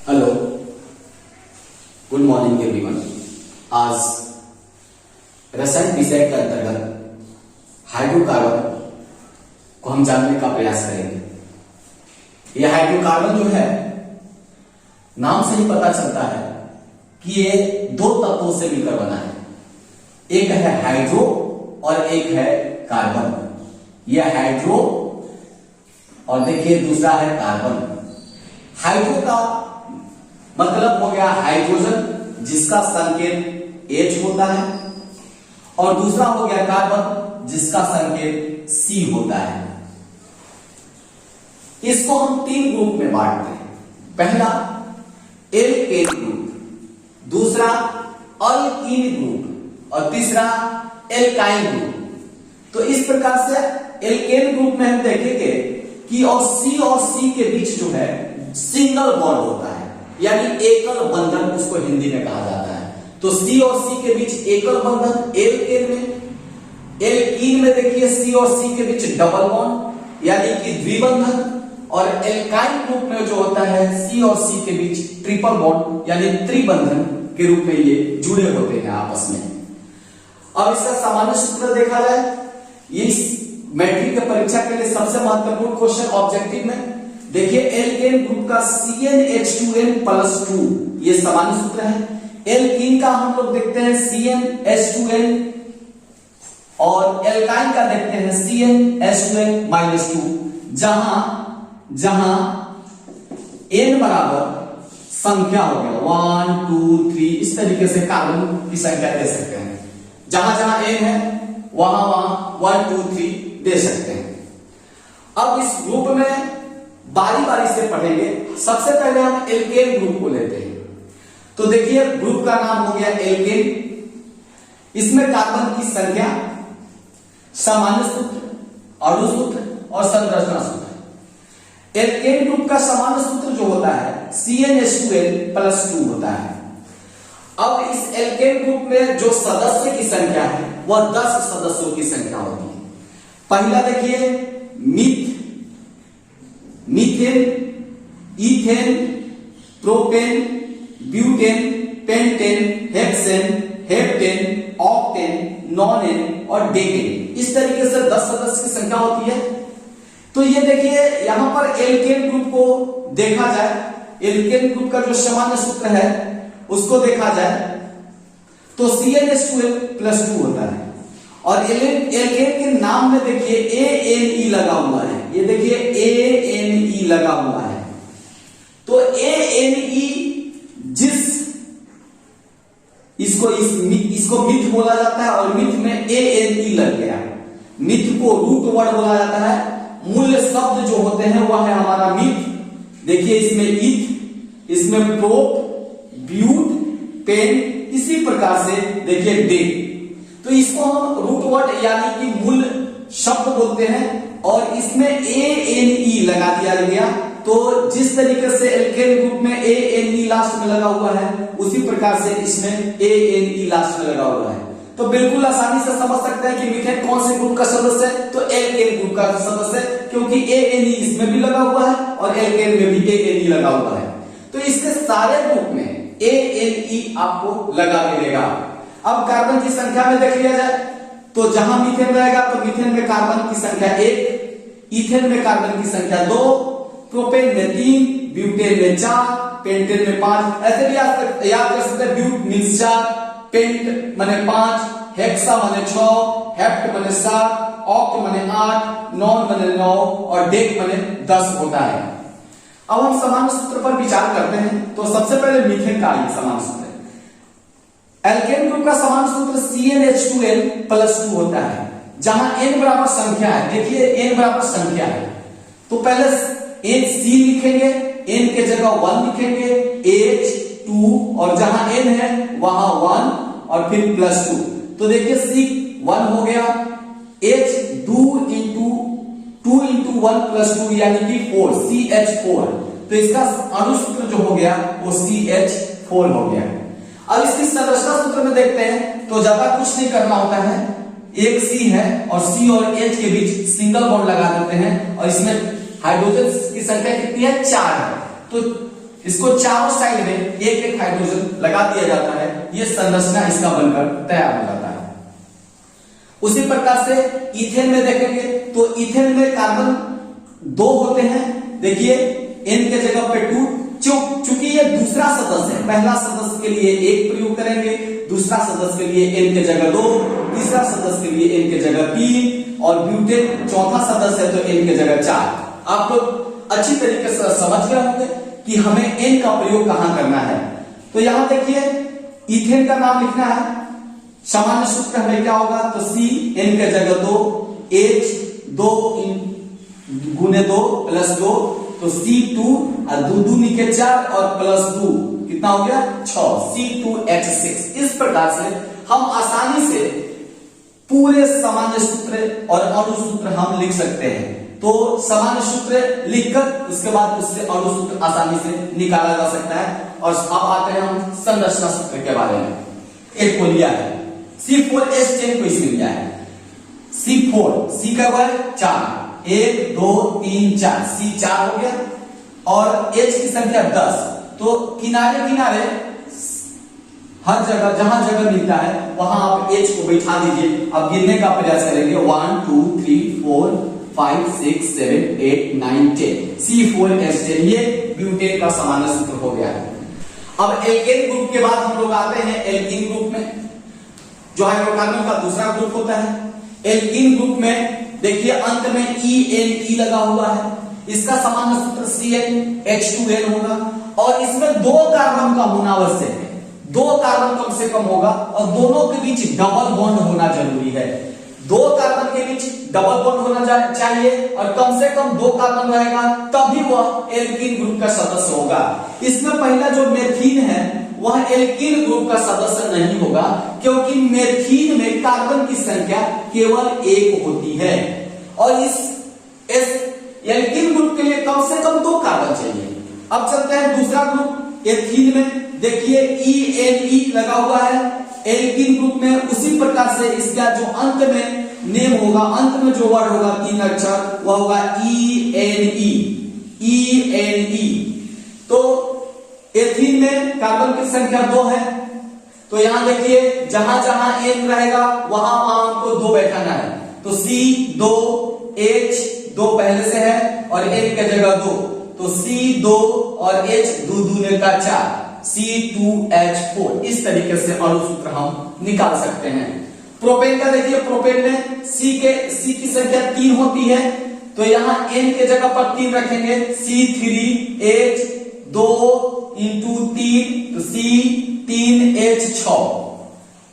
Hello, good morning everyone. आज रसायन विषय के अंतर्गत हाइड्रोकार्बन को हम जानने का प्रयास करेंगे। यह हाइड्रोकार्बन जो है, नाम से ही पता चलता है कि ये दो तत्वों से मिलकर बना है। एक है हाइड्रो और एक है कार्बन। यह हाइड्रो और देखिए दूसरा है कार्बन। हाइड्रो का मतलब हो गया हाइड्रोजन, जिसका संकेत H होता है, और दूसरा हो गया कार्बन, जिसका संकेत C होता है। इसको हम तीन ग्रुप में बांटते हैं। पहला एल्केन ग्रुप, दूसरा अल्कीन ग्रुप और तीसरा एल्काइन ग्रुप। तो इस प्रकार से एल्केन ग्रुप में हम देखेंगे कि और C के बीच जो है सिंगल बॉन्ड होता है, यानी एकल बंधन उसको हिंदी में कहा जाता है। तो C और C के बीच एकल बंधन एल्केन में। एल्कीन में देखिए C और C के बीच डबल बॉन्ड यानी कि द्विबंधन, और एल्काइन ग्रुप में जो होता है C और C के बीच ट्रिपल बॉन्ड यानी त्रिबंधन के रूप में ये जुड़े होते हैं आपस में। अब इसका सामान्य सूत्र देखा जाए, इस मैट्रिक की परीक्षा के लिए सबसे महत्वपूर्ण क्वेश्चन ऑब्जेक्टिव में देखिए एल्केन ग्रुप का CnH2n+2 ये सामान्य सूत्र है। एल्कीन का हम लोग देखते हैं CnH2n और एल्काइन का देखते हैं CnH2n-2, जहां n बराबर संख्या हो गया 1 2 3, इस तरीके से कार्बन की संख्या दे सकते हैं। जहां जहां n है वहां 1 2 3 दे सकते हैं। अब इस ग्रुप में बारी बारी से पढ़ेंगे। सबसे पहले हम एल्केन ग्रुप को लेते हैं। तो देखिए ग्रुप का नाम हो गया एल्केन। इसमें कार्बन की संख्या, सामान्य सूत्र, अणु सूत्र और संरचना सूत्र। एल्केन ग्रुप का सामान्य सूत्र जो होता है CnH2n+2 होता है। अब इस एल्केन ग्रुप में जो सदस्य की संख्या है वह 10 सदस्यों की संख्या होती है। पहला देखिए methane, ethane, propane, butane, pentane, hexane, heptane, octane, nonane और डेकेन, इस तरीके से 10 सदस्य की संख्या होती है। तो ये देखिए यहां पर एल्केन ग्रुप को देखा जाए, एल्केन ग्रुप का जो सामान्य सूत्र है उसको देखा जाए तो CnH2n+2 होता है। और एल्केन के नाम में देखिए ANE लगा हुआ है। ये देखिए ANE लगा हुआ है। तो ANE जिस इसको मिथ बोला जाता है और मिथ में ANE लग गया। मिथ को रूट वर्ड बोला जाता है। मूल शब्द जो होते हैं वह है हमारा मिथ। देखिए इसमें इथ, इसमें प्रोप, ब्यूट, पेन, इसी प्रकार से देखिए डे। तो इसको हम रूट वर्ड यानी कि मूल शब्द बोलते हैं और इसमें ANE लगा दिया गया। तो जिस तरीके से एल्केन ग्रुप में ANE लास्ट में लगा हुआ है उसी प्रकार से इसमें ANE लास्ट में लगा हुआ है। तो बिल्कुल आसानी से समझ सकते हैं कि मीथेन कौन से ग्रुप का सदस्य है, तो एल्केन ग्रुप का सदस्य है, क्योंकि ANE इसमें भी लगा हुआ है और एल्केन में भी ANE लगा हुआ है। तो इसके सारे ग्रुप में ANE आपको लगा मिलेगा। अब कार्बन की संख्या में देख लिया जाए तो जहां मीथेन रहेगा तो मीथेन में कार्बन की संख्या 1, इथेन में कार्बन की संख्या 2, प्रोपेन में 3, ब्यूटेन में 4, पेंटेन में 5। ऐसे भी याद कर सकते हैं। ब्यूट मीन्स 4, पेंट माने 5, हेक्सा माने 6, हेप्ट माने 7, ऑक्ट माने 8, नॉन माने 9 और डेक माने 10 होता है। अब हम सामान्य सूत्र पर विचार करते हैं। तो सबसे पहले मीथेन का सामान्य सूत्र, एल्केन ग्रुप का सामान्य सूत्र CnH2n+2 होता है, जहां n बराबर संख्या है। देखिए n बराबर संख्या है तो पहले C लिखेंगे, n के जगह 1 लिखेंगे, H2 और जहां n है वहां 1 और फिर +2। तो देखिए C1 हो गया, H 2 × 1 + 2 यानी कि 4, CH4। तो इसका अणु सूत्र जो हो गया वो CH4 हो गया। अब इसकी संरचना सूत्र में देखते हैं तो ज्यादा कुछ नहीं करना होता है। एक C है और C और H के बीच सिंगल बॉन्ड लगा देते हैं और इसमें हाइड्रोजन की संख्या कितनी है? 4 है। तो इसको चारों साइड में एक एक हाइड्रोजन लगा दिया जाता है, यह संरचना इसका बनकर तैयार हो जाता है। उसी प्रकार से इथेन में देखेंगे तो इथेन में कार्बन 2 होते हैं। देखिए N के जगह पे 2, चूंकि ये दूसरा सदस्य है, पहला सदस्य के लिए 1 प्रयोग करेंगे, दूसरा सदस्य के लिए N के जगह 2, तीसरा सदस्य के लिए N के जगह 3 और ब्यूटेन चौथा सदस्य है तो N के जगह 4। आप लोग अच्छी तरीके से समझ गए होंगे कि हमें N का प्रयोग कहां करना है। तो यहां देखिए इथेन का नाम लिखना है, सामान्य सूत्र हमें क्या होगा, तो C N के जगह 2, H 2 गुने 2 प्लस 2, तो C2 और 2 2 निके 4 और प्लस 2 कितना हो गया 6, C2H6। इस प्रकार से हम आसानी से पूरे सामान्य सूत्र और अणु सूत्र हम लिख सकते हैं। तो सामान्य सूत्र लिखकर उसके बाद उससे अणु सूत्र आसानी से निकाला जा सकता है। और अब आते हैं हम संरचना सूत्र के बारे में। एक को लिया है C4H10 को इसमें लिया है, C4 C का वर्ग 4, 1 2 3 4, C4 हो गया और H की संख्या 10। तो किनारे किनारे हर जगह जहां जगह मिलता है वहां आप H को बैठा दीजिए। अब गिनने का प्रयास करेंगे 1 2 3 4 5 6 7 8 9 10, C4H10 ये ब्यूटेन का सामान्य सूत्र हो गया है। अब एल्केन ग्रुप के बाद हम लोग आते हैं एल्कीन ग्रुप में, जो हाइड्रोकार्बन का दूसरा ग्रुप होता है। एल्कीन ग्रुप में देखिए अंत में ENE लगा हुआ है, इसका सामान्य सूत्र CnH2n होगा और इसमें 2 कार्बन का होना आवश्यक है, 2 कार्बन कम से कम होगा और दोनों के बीच डबल बॉन्ड होना जरूरी है। 2 कार्बन के बीच डबल बॉन्ड होना चाहिए और कम से कम 2 कार्बन रहेगा तभी वह एल्कीन ग्रुप का सदस्य होगा। इसमें पहला जो मेथीन है वह एल्कीन ग्रुप का सदस्य नहीं होगा, क्योंकि मेथीन में कार्बन की संख्या केवल 1 होती है और इस एल्कीन ग्रुप के लिए कम से कम 2 कार्बन चाहिए। अब चलते हैं दूसरा ग्रुप एथीन में। देखिए ENE लगा हुआ है एल्कीन ग्रुप में, उसी प्रकार से इसका जो अंत में नेम होगा, अंत में जो वर्ड होगा 3 अक्षर, वह होगा ENE। तो एथीन में कार्बन की संख्या 2 है, तो यहां देखिए जहां जहां N रहेगा वहां वहां हमको 2 बैठाना है। तो C2 H 2 पहले से है और N के जगह 2, तो C2 और H 2 दूने का 4, C2H4। इस तरीके से अणु सूत्र हम निकाल सकते हैं। प्रोपेन का देखिए, प्रोपेन में C की संख्या 3 होती है, तो यहां N के जगह पर 3 रखेंगे, C3H 2 इंटू 3, तो C3H6।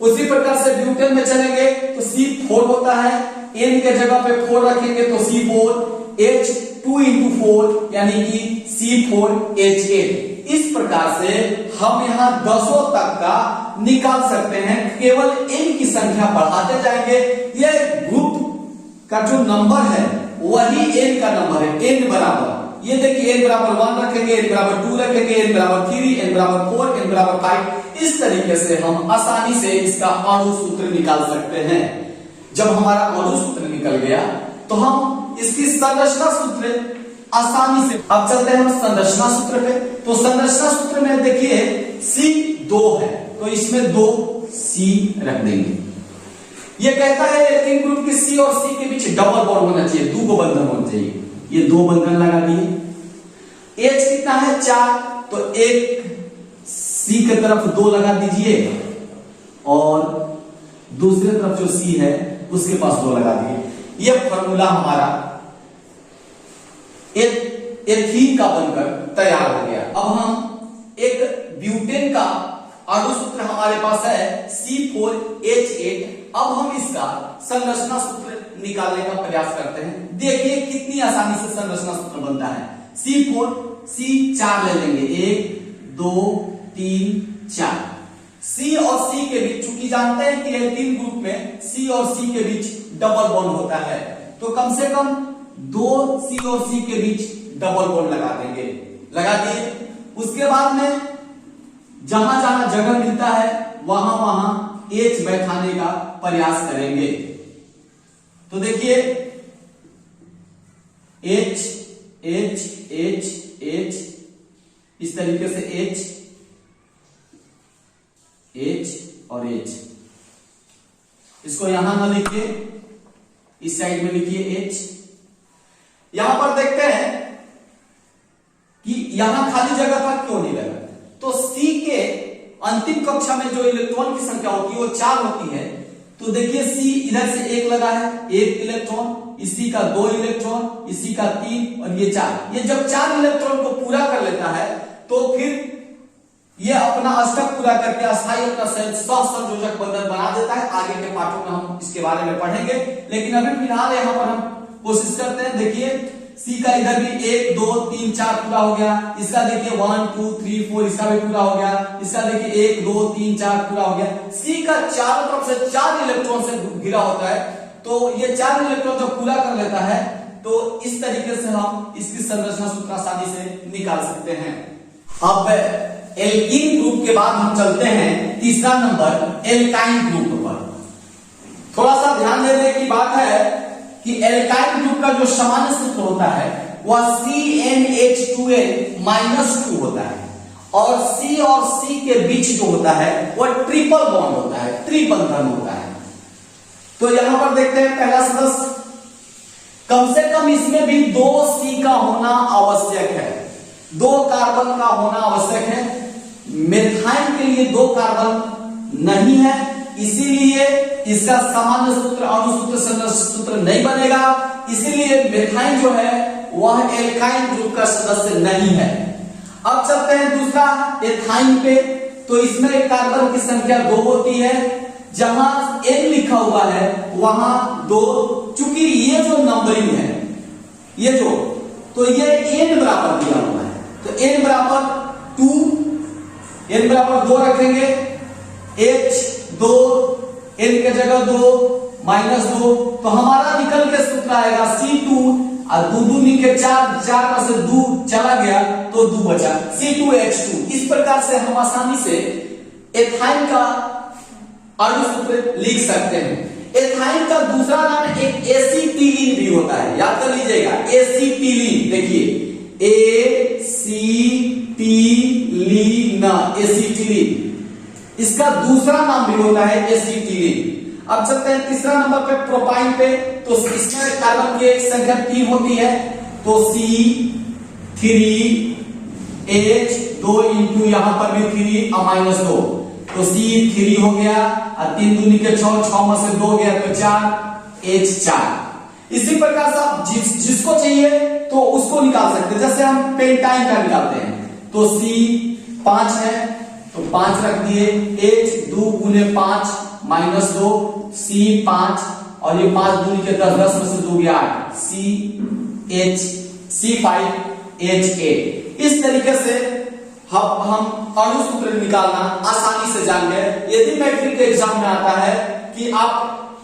उसी प्रकार से ब्यूटेन में चलेंगे तो C4 होता है, N के जगह पे 4 रखेंगे तो C4H 2 इंटू 4 यानी कि C4H8। इस प्रकार से हम यहां 10 तक का निकाल सकते हैं, केवल N की संख्या बढ़ाते जाएंगे। यह ग्रुप का जो नंबर है वही N का नंबर है, N बराबर, ये देखिए N बराबर 1 रखेंगे, N बराबर 2 रखेंगे, N बराबर 3, N बराबर 4, N बराबर 5। इस तरीके से हम आसानी से इसका अणु सूत्र निकाल सकते हैं। जब हमारा अणु सूत्र निकल गया तो हम इसकी संरचना सूत्र आसानी से, अब चलते हैं हम संरचना सूत्र पे। तो संरचना सूत्र में देखिए C2 है तो इसमें 2 C रख देंगे। ये कहता है एल्कीन ग्रुप की C और C के बीच डबल बॉन्ड होना चाहिए, 2 बंधन होना चाहिए, ये 2 बंधन लगा दिए। H कितना है 4, तो एक C की तरफ 2 लगा दीजिए और दूसरी तरफ जो C है उसके पास 2 लगा दिए। ये फॉर्मूला हमारा एथीन का बनकर तैयार हो गया। अब हम एक ब्यूटेन का अणु सूत्र हमारे पास है C4H8। अब हम इसका संरचना सूत्र निकालने का प्रयास करते हैं। देखिए कितनी आसानी से संरचना सूत्र बनता है। C4 C4 ले लेंगे, 1 2 3 4। C और C के बीच, चूंकि जानते हैं कि एल्कीन ग्रुप में C और C के बीच डबल बॉन्ड होता है, तो कम से कम 2 C और C के बीच डबल बॉन्ड लगा देंगे, लगा दिए। उसके बाद में जहां जहां जगह मिलता है वहां वहां H बैठाने का प्रयास करेंगे। तो देखिए H H H H इस तरीके से H और H, इसको यहां ना लिखिए, इस साइड में लिखिए H। यहां पर देखते हैं कि यहां खाली जगह था, क्यों नहीं लगा? तो C के अंतिम कक्षा में जो इलेक्ट्रॉन की संख्या होती है वो 4 होती है। तो देखिए C इधर से 1 लगा है, 1 इलेक्ट्रॉन, इसी का 2 इलेक्ट्रॉन, इसी का 3 और ये 4। ये जब 4 इलेक्ट्रॉन को पूरा कर लेता है तो फिर ये अपना अष्टक पूरा करके अस्थायी अपना सहसंयोजक बंधन बना देता है। आगे के पाठों में हम इसके बारे में पढ़ेंगे, लेकिन अभी फिलहाल यहां पर हम कोशिश करते हैं। देखिए C का इधर भी 1 2 3 4 पूरा हो गया, इसका देखिए 1 2 3 4 इसका भी पूरा हो गया, इसका देखिए 1 2 3 4 पूरा हो गया। C का चारों तरफ से 4 इलेक्ट्रॉन से घिरा होता है, तो ये 4 इलेक्ट्रॉन जब पूरा कर लेता है तो इस तरीके से हम इसकी संरचना सूत्र आसानी से निकाल सकते हैं। अब एल्कीन ग्रुप के बाद हम चलते हैं तीसरा नंबर एल्काइन ग्रुप पर। थोड़ा सा ध्यान देने की बात है कि एल्काइन ग्रुप का जो सामान्य सूत्र होता है वह CnH2n -2 होता है, और C और C के बीच जो होता है वह ट्रिपल बॉन्ड होता है, त्रिबंधन होता है। तो यहां पर देखते हैं पहला सदस्य, कम से कम इसमें भी 2 C का होना आवश्यक है, 2 कार्बन का होना आवश्यक है। मेथाइन के लिए 2 कार्बन नहीं है, इसीलिए इसका सामान्य सूत्र अणुसूत्र संरचना सूत्र नहीं बनेगा, इसीलिए मेथाइन जो है वह एल्काइन ग्रुप का सदस्य नहीं है। अब चलते हैं दूसरा एथाइन पे। तो इसमें कार्बन की संख्या 2 होती है, जहां N लिखा हुआ है वहां 2, चूंकि ये जो नंबरिंग है ये जो, तो ये N बराबर दिया हुआ है, तो N बराबर 2, N बराबर 2 रखेंगे, H 2, N के जगह 2 -2, तो हमारा निकल के सूत्र आएगा C2 और 2 2 निकले 4, 4 में से 2 चला गया तो 2 बचा, C2H2। इस प्रकार से हम आसानी से एथाइन का अणुसूत्र लिख सकते हैं। एथाइन का दूसरा नाम एक एसीटिलीन भी होता है, याद कर लीजिएगा, एसीटिलीन। देखिए एसीटिलीन, इसका दूसरा नाम भी होता है एसीटिलीन। अब चलते हैं तीसरा नंबर पे प्रोपाइन पे। तो इसमें कार्बन की संख्या 3 होती है, तो C3H2 इंटू यहां पर भी 3 -2, तो C3 हो गया, और 3 दूनी के 6, 6 में से 2 गया तो 4, H4। इसी प्रकार से आप जिसको चाहिए तो उसको निकाल सकते हैं, जैसे हम पेंटाइन का निकालते हैं, तो C5 है तो 5 रख दिए, H2 गुने 5 -2, C5, और ये 5 दूनी के 10, 10 में से 2 गया 8, C5H8। इस तरीके से हम अणुसूत्र निकालना आसानी से जान गए। यदि मैट्रिक के एग्जाम में आता है कि आप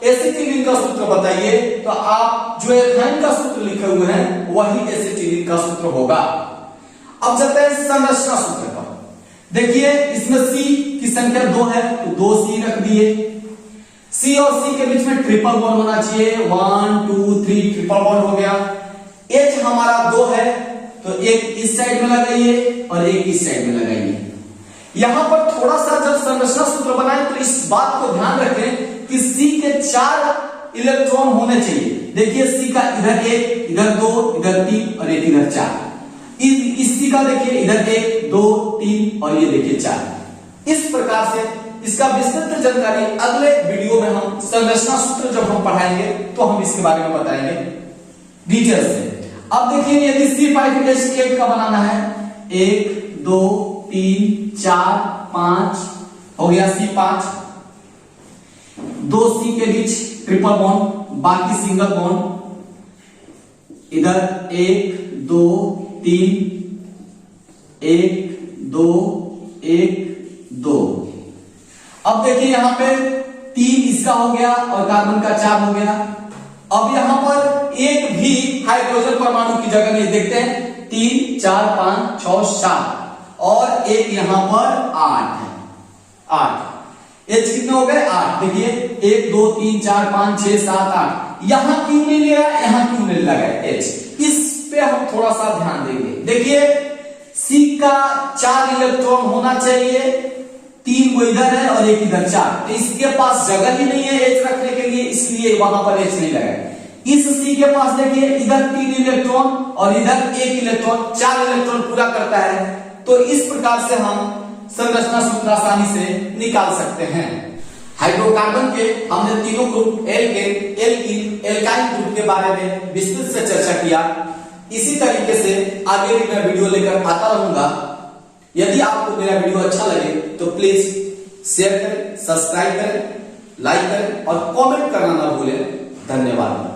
एसिटिलीन का सूत्र बताइए, तो आप जो एथाइन का सूत्र लिखे हुए हैं वही एसिटिलीन का सूत्र होगा। अब चलते हैं संरचना सूत्र पर। देखिए इसमें C की संख्या 2 है, तो 2C रख दिए। C और C के बीच में ट्रिपल बॉन्ड होना चाहिए, 1 2 3 ट्रिपल बॉन्ड हो गया। H हमारा 2 है, तो एक इस साइड में लगाइए और एक इस साइड में लगाइए। यहां पर थोड़ा सा जब संरचना सूत्र बनाए तो इस बात को ध्यान रखें कि C के 4 इलेक्ट्रॉन होने चाहिए। देखिए C का इधर 1, इधर 2, इधर 3 और एक इधर 4। इस C का देखिए इधर 1 2 3 और ये देखिए 4। इस प्रकार से इसका विस्तृत जानकारी अगले वीडियो में हम संरचना सूत्र जब हम पढ़ाएंगे तो हम इसके बारे में बताएंगे डिटेल से। अब देखिए यदि C5H8 का बनाना है, 1 2 3 4 5 हो गया C5, 2C के बीच ट्रिपल बॉन्ड, बाकी सिंगल बॉन्ड, इधर 1 2 3 1 2 1 2। अब देखिए यहां पे 3 इसका हो गया और कार्बन का 4 हो गया। अब यहां पर एक भी हाइड्रोजन परमाणु की जगह नहीं, देखते हैं 3 4 5 6 7 और एक यहां पर 8 है, 8। H कितने हो गए? 8। देखिए 1 2 3 4 5 6 7 8। यहां क्यों नहीं लिया, यहां क्यों नहीं लगा H? इस पे हम थोड़ा सा ध्यान देंगे। देखिए C का 4 इलेक्ट्रॉन होना चाहिए, 3 वो इधर है और 1 इधर, 4, तो इसके पास जगह ही नहीं है H रखने के लिए, इसलिए वहां पर H नहीं लगा। इस C के पास देखिए इधर 3 इलेक्ट्रॉन और इधर 1 इलेक्ट्रॉन, 4 इलेक्ट्रॉन पूरा करता है। तो इस प्रकार से हम संरचना सूत्र आसानी से निकाल सकते हैं। हाइड्रोकार्बन के हमने तीनों group alkane, alkene, alkyl group के बारे में विस्तृत से चर्चा किया। इसी तरीके से आगे भी मैं वीडियो लेकर आता रहूंगा। यदि आपको मेरा वीडियो अच्छा लगे तो प्लीज शेयर करें, सब्सक्राइब करें, लाइक करें और कमेंट करना ना भूलें। धन्यवाद।